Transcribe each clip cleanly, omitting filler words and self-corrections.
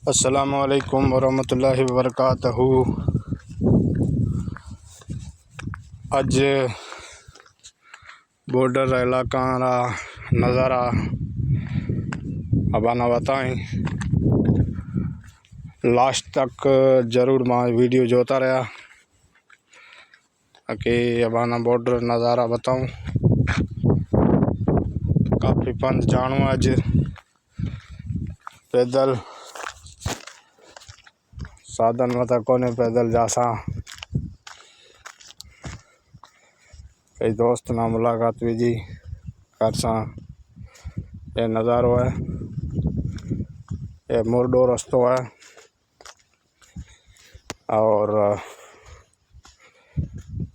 अस्सलामुअलैकुम वरहमतुल्लाहि वबरकातहू। अज बॉर्डर इलाका रा नज़ारा अबाना बताएं। लास्ट तक जरूर मां वीडियो जोता रहा कि अबाना बॉर्डर नज़ारा बताऊं। काफ़ी पंध जाणू अज पैदल साधन मत कोने पैदल जासा। कई दोस्त ना मुलाकात भी जी करसा। ये नज़ारो है, ये मुरडो रस्तो है और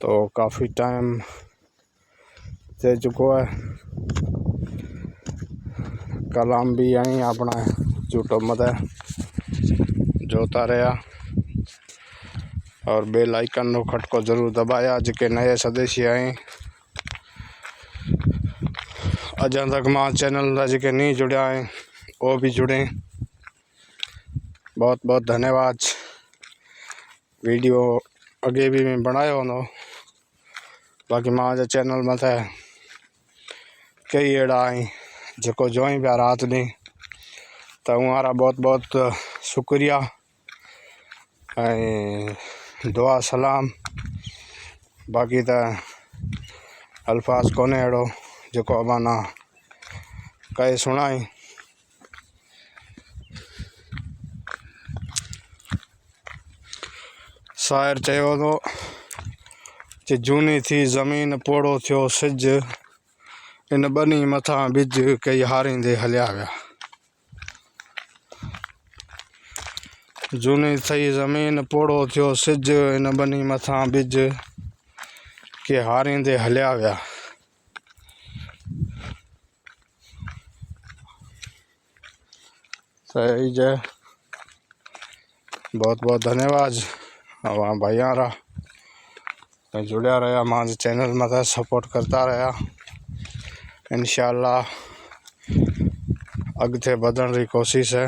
तो काफ़ी टाइम दे चुको है। कलाम भी यहीं अपना यूट्यूब मत जोता रहा और बेल आइकन नो खटको जरूर दबाया। जिके नए सदस्य आए अजा तक मां चैनल जिके नहीं जुड़े हैं वो भी जुड़े। बहुत बहुत धन्यवाद। वीडियो अगे भी मैं बनाया हो बाकी मां जो चैनल मत कई अड़ा आई जो जोई पिया रात नहीं तो उहारा बहुत बहुत शुक्रिया दुआ सलाम। बाकी तो अल्फाज कोने अड़ो जो अबाना कहे सुनाई। शायर चयो तो जूनी थी ज़मीन पोड़ो थियो सिज इन बनी मथा बिज कई हारींदे हलिया विया। जूनी थी ज़मीन पोड़ो थियो सिज इन बनी मथा बिज के हारींदे हलिया विया। सही जय बहुत बहुत धन्यवाद भाइया रा जुड़िया रहा। मां चैनल मत सपोर्ट करता रहा। इंशाअल्लाह अगते बढ़ने की कोशिश है।